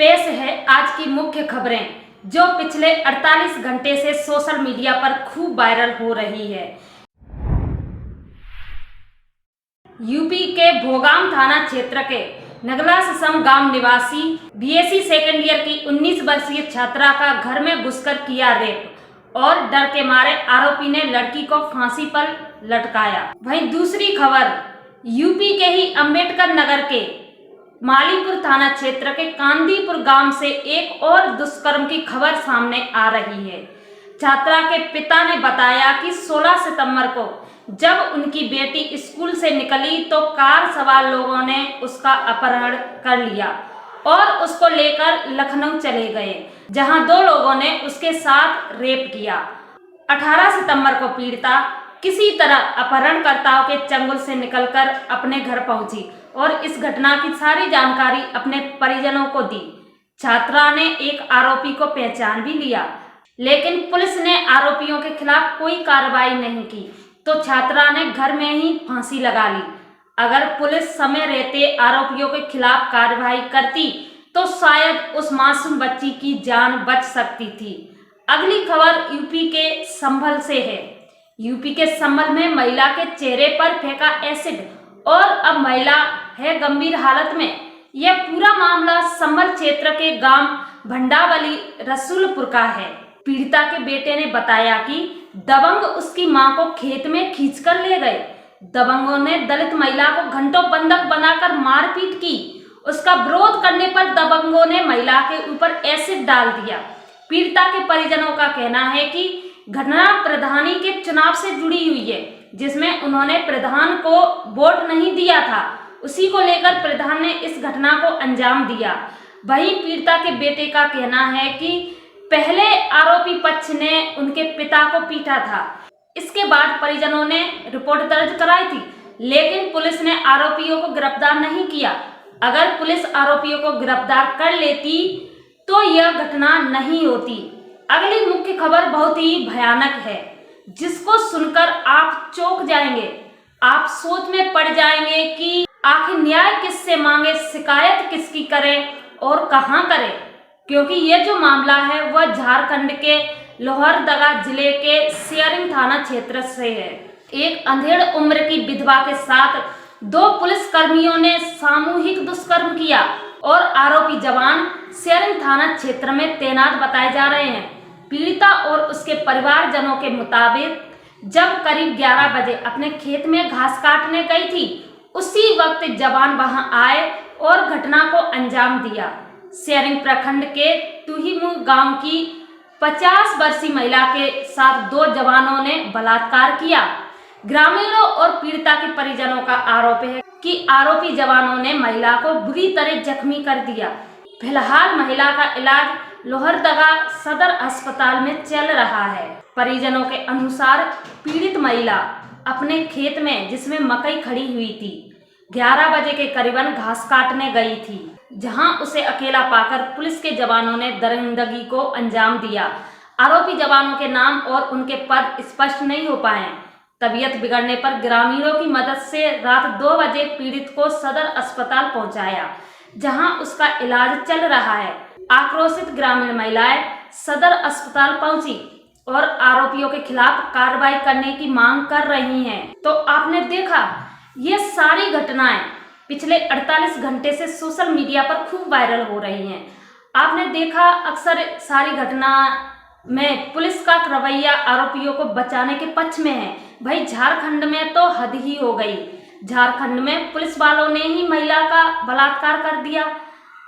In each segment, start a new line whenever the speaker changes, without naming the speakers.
पेश है आज की मुख्य खबरें जो पिछले 48 घंटे से सोशल मीडिया पर खूब वायरल हो रही है। यूपी के भोगाम थाना क्षेत्र के नगला ससम गांव निवासी बीएससी सेकेंड ईयर की 19 वर्षीय छात्रा का घर में घुसकर किया रेप और डर के मारे आरोपी ने लड़की को फांसी पर लटकाया। वहीं दूसरी खबर यूपी के ही अंबेडकर नगर के मालीपुर थाना क्षेत्र के कांदीपुर गांव से एक और दुष्कर्म की खबर सामने आ रही है। छात्रा के पिता ने बताया कि 16 सितंबर को जब उनकी बेटी स्कूल से निकली तो कार सवार लोगों ने उसका अपहरण कर लिया और उसको लेकर लखनऊ चले गए, जहां 2 लोगों ने उसके साथ रेप किया। 18 सितंबर को पीड़िता किसी तरह अपहरणकर्ताओं के चंगुल से निकलकर अपने घर पहुंची और इस घटना की सारी जानकारी अपने परिजनों को दी। छात्रा ने एक आरोपी को पहचान भी लिया, लेकिन पुलिस ने आरोपियों के खिलाफ कोई कार्रवाई नहीं की तो छात्रा ने घर में ही फांसी लगा ली। अगर पुलिस समय रहते आरोपियों के खिलाफ कार्रवाई करती तो शायद उस मासूम बच्ची की जान बच सकती थी। अगली खबर यूपी के संभल से है। यूपी के संभल में महिला के चेहरे पर फेंका एसिड और अब महिला है गंभीर हालत में। यह पूरा मामला संभल क्षेत्र के गांव भंडावली रसूलपुर का है। पीड़िता के बेटे ने बताया कि दबंग उसकी मां को खेत में खींचकर ले गए। दबंगों ने दलित महिला को घंटों बंधक बनाकर मारपीट की। उसका विरोध करने पर दबंगों ने महिला के ऊपर एसिड डाल दिया। पीड़िता के परिजनों का कहना है कि घटना प्रधानी के चुनाव से जुड़ी हुई है, जिसमें उन्होंने प्रधान को वोट नहीं दिया था। उसी को लेकर प्रधान ने इस घटना को अंजाम दिया। वहीं पीड़िता के बेटे का कहना है कि पहले आरोपी पक्ष ने उनके पिता को पीटा था, इसके बाद परिजनों ने रिपोर्ट दर्ज कराई थी, लेकिन पुलिस ने आरोपियों को गिरफ्तार नहीं किया। अगर पुलिस आरोपियों को गिरफ्तार कर लेती तो यह घटना नहीं होती। अगली मुख्य खबर बहुत ही भयानक है, जिसको सुनकर आप चौंक जाएंगे। आप सोच में पड़ जाएंगे कि आखिर न्याय किससे मांगे, शिकायत किसकी करें और कहां करें, क्योंकि यह जो मामला है वह झारखंड के लोहरदगा जिले के शेयरिंग थाना क्षेत्र से है। एक अंधेड़ उम्र की विधवा के साथ 2 पुलिसकर्मियों ने सामूहिक दुष्कर्म किया और आरोपी जवान शेयरिंग थाना क्षेत्र में तैनात बताए जा रहे हैं। पीड़िता और उसके परिवारजनों के मुताबिक जब करीब 11 बजे अपने खेत में घास काटने गई थी, उसी वक्त जवान वहां आए और घटना को अंजाम दिया। शेयरिंग प्रखंड के तुहिमु गांव की 50 वर्षीय महिला के साथ 2 जवानों ने बलात्कार किया। ग्रामीणों और पीड़िता के परिजनों का आरोप है कि आरोपी जवानों ने महिला को बुरी तरह जख्मी कर दिया। फिलहाल महिला का इलाज लोहरदगा सदर अस्पताल में चल रहा है। परिजनों के अनुसार पीड़ित महिला अपने खेत में, जिसमें मकई खड़ी हुई थी, 11 बजे के करीबन घास काटने गई थी, जहां उसे अकेला पाकर पुलिस के जवानों ने दरिंदगी को अंजाम दिया। आरोपी जवानों के नाम और उनके पद स्पष्ट नहीं हो पाए। तबीयत बिगड़ने पर ग्रामीणों की मदद से रात 2 बजे पीड़ित को सदर अस्पताल पहुंचाया, जहां उसका इलाज चल रहा है। आक्रोशित ग्रामीण महिलाएं सदर अस्पताल पहुंची और आरोपियों के खिलाफ कार्रवाई करने की मांग कर रही हैं। तो आपने देखा, ये सारी घटनाएं पिछले 48 घंटे से सोशल मीडिया पर खूब वायरल हो रही हैं। आपने देखा, अक्सर सारी घटना में पुलिस का रवैया आरोपियों को बचाने के पक्ष में है। भाई झारखंड में तो हद ही हो गई। झारखंड में पुलिस वालों ने ही महिला का बलात्कार कर दिया।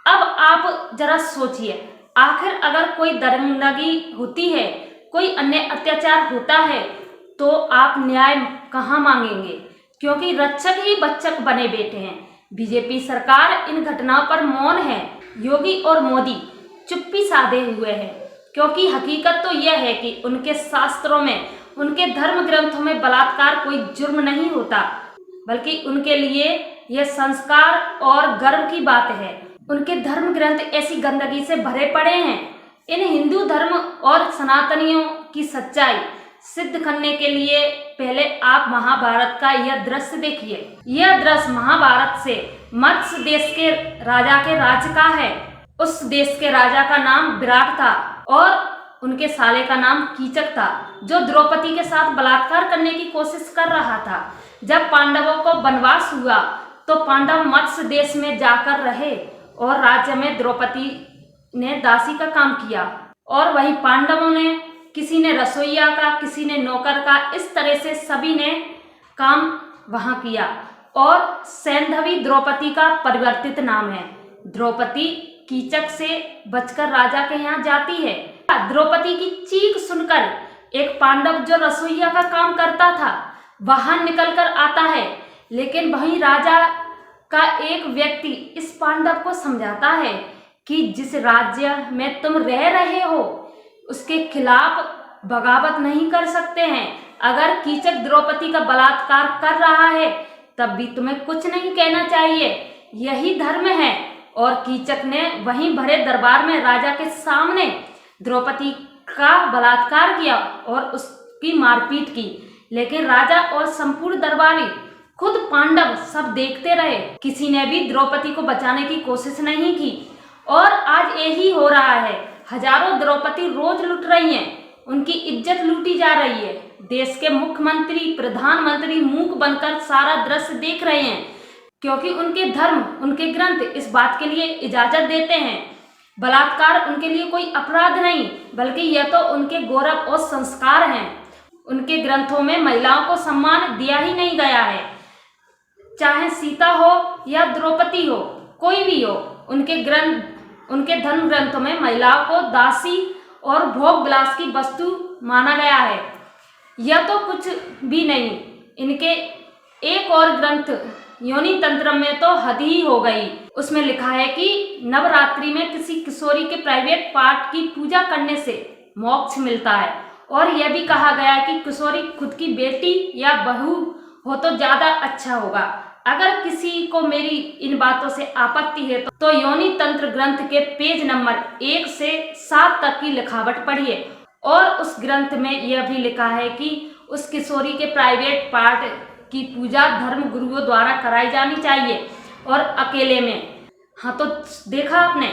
अब आप जरा सोचिए, आखिर अगर कोई दरिंदगी होती है, कोई अन्य अत्याचार होता है, तो आप न्याय कहाँ मांगेंगे, क्योंकि रक्षक ही बच्चक बने बैठे हैं। बीजेपी सरकार इन घटनाओं पर मौन है। योगी और मोदी चुप्पी साधे हुए हैं, क्योंकि हकीकत तो यह है कि उनके शास्त्रों में, उनके धर्म ग्रंथों में बलात्कार कोई जुर्म नहीं होता, बल्कि उनके लिए यह संस्कार और गर्व की बात है। उनके धर्म ग्रंथ ऐसी गंदगी से भरे पड़े हैं। इन हिंदू धर्म और सनातनियों की सच्चाई सिद्ध करने के लिए पहले आप महाभारत का यह दृश्य देखिए। यह दृश्य महाभारत से मत्स्य देश के राजा के राज्य का है। उस देश के राजा का नाम विराट था और उनके साले का नाम कीचक था, जो द्रौपदी के साथ बलात्कार करने की कोशिश कर रहा था। जब पांडवों को वनवास हुआ तो पांडव मत्स्य देश में जाकर रहे और राज्य में द्रौपदी ने दासी का काम किया। और वहीं पांडवों ने, किसी ने रसोइया का, किसी ने नौकर का, इस तरह से सभी ने काम वहां किया। और सैंधवी द्रौपदी का परिवर्तित नाम है। द्रौपदी कीचक से बचकर राजा के यहाँ जाती है। द्रौपदी की चीख सुनकर एक पांडव जो रसोइया का काम करता था बाहर निकलकर आता है, लेकिन वहीं राजा का एक व्यक्ति इस पांडव को समझाता है कि जिस राज्य में तुम रह रहे हो उसके खिलाफ बगावत नहीं कर सकते हैं। अगर कीचक द्रौपदी का बलात्कार कर रहा है तब भी तुम्हें कुछ नहीं कहना चाहिए, यही धर्म है। और कीचक ने वहीं भरे दरबार में राजा के सामने द्रौपदी का बलात्कार किया और उसकी मारपीट की। लेकिन राजा और संपूर्ण दरबारी, खुद पांडव सब देखते रहे। किसी ने भी द्रौपदी को बचाने की कोशिश नहीं की। और आज यही हो रहा है। हजारों द्रौपदी रोज लुट रही हैं, उनकी इज्जत लूटी जा रही है। देश के मुख्यमंत्री, प्रधानमंत्री मूक बनकर सारा दृश्य देख रहे हैं, क्योंकि उनके धर्म, उनके ग्रंथ इस बात के लिए इजाजत देते हैं। बलात्कार उनके लिए कोई अपराध नहीं, बल्कि यह तो उनके गौरव और संस्कार हैं। उनके ग्रंथों में महिलाओं को सम्मान दिया ही नहीं गया है। चाहे सीता हो या द्रौपदी हो, कोई भी हो, उनके धर्म ग्रंथों में महिलाओं को दासी और भोग विलास की वस्तु माना गया है। यह तो कुछ भी नहीं। इनके एक और ग्रंथ योनि तंत्र में तो हद ही हो गई। उसमें लिखा है कि नवरात्रि में किसी किशोरी के प्राइवेट पार्ट की पूजा करने से मोक्ष मिलता है। और यह भी कहा गया है कि किशोरी खुद की बेटी या बहू हो तो ज्यादा अच्छा होगा। अगर किसी को मेरी इन बातों से आपत्ति है तो योनि तंत्र ग्रंथ के पेज नंबर 1 से 7 तक की लिखावट पढ़िए। और उस ग्रंथ में यह भी लिखा है कि उस किशोरी के प्राइवेट पार्ट की पूजा धर्म गुरुओं द्वारा कराई जानी चाहिए और अकेले में। हाँ, तो देखा आपने।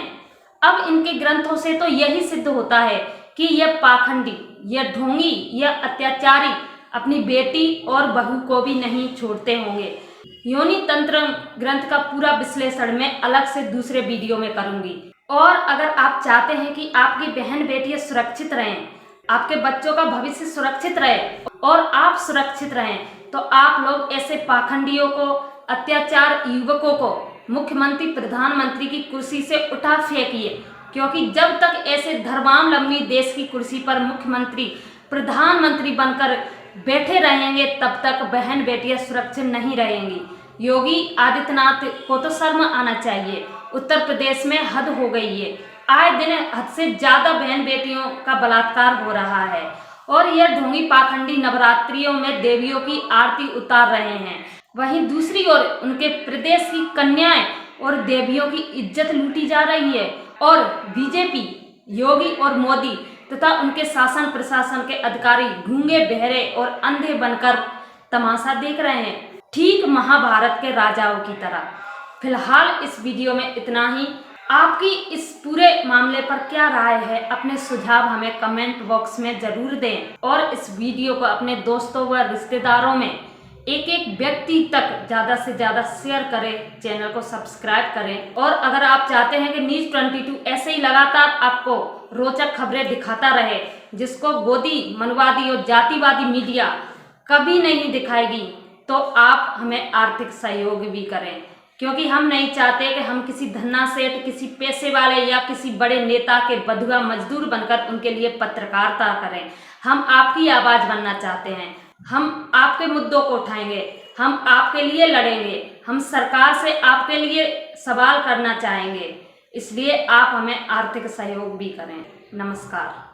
अब इनके ग्रंथों से तो यही सिद्ध होता है कि यह पाखंडी, यह ढोंगी, यह अत्याचारी अपनी बेटी और बहू को भी नहीं छोड़ते होंगे। योनि तंत्र ग्रंथ का पूरा विश्लेषण मैं अलग से दूसरे वीडियो में करूंगी। और अगर आप चाहते हैं कि आपकी बहन बेटियां सुरक्षित रहें, आपके बच्चों का भविष्य सुरक्षित रहे और आप सुरक्षित रहें, तो आप लोग ऐसे पाखंडियों को, अत्याचार युवकों को मुख्यमंत्री, प्रधानमंत्री की कुर्सी से उठा फेंकिए। क्योंकि जब तक ऐसे धर्मावलंबी देश की कुर्सी पर मुख्यमंत्री, प्रधानमंत्री बनकर बैठे रहेंगे तब तक बहन बेटियां सुरक्षित नहीं रहेंगी। योगी आदित्यनाथ को तो शर्म आना चाहिए। उत्तर प्रदेश में हद हो गई है। आए दिन हद से ज्यादा बहन बेटियों का बलात्कार हो रहा है। और यह ढोंगी पाखंडी नवरात्रियों में देवियों की आरती उतार रहे हैं। वहीं दूसरी ओर उनके प्रदेश की कन्याएं और देवियों की इज्जत लूटी जा रही है। और बीजेपी, योगी और मोदी तथा उनके शासन प्रशासन के अधिकारी गूंगे, बहरे और अंधे बनकर तमाशा देख रहे हैं, ठीक महाभारत के राजाओं की तरह। फिलहाल इस वीडियो में इतना ही। आपकी इस पूरे मामले पर क्या राय है, अपने सुझाव हमें कमेंट बॉक्स में जरूर दें। और इस वीडियो को अपने दोस्तों व रिश्तेदारों में एक एक व्यक्ति तक ज़्यादा से ज़्यादा शेयर करें, चैनल को सब्सक्राइब करें। और अगर आप चाहते हैं कि न्यूज़ 22 ऐसे ही लगातार आपको रोचक खबरें दिखाता रहे, जिसको गोदी, मनवादी और जातिवादी मीडिया कभी नहीं दिखाएगी, तो आप हमें आर्थिक सहयोग भी करें। क्योंकि हम नहीं चाहते कि हम किसी धन्ना सेठ, किसी पैसे वाले या किसी बड़े नेता के बंधुआ मजदूर बनकर उनके लिए पत्रकारिता करें। हम आपकी आवाज़ बनना चाहते हैं। हम आपके मुद्दों को उठाएंगे, हम आपके लिए लड़ेंगे, हम सरकार से आपके लिए सवाल करना चाहेंगे। इसलिए आप हमें आर्थिक सहयोग भी करें। नमस्कार।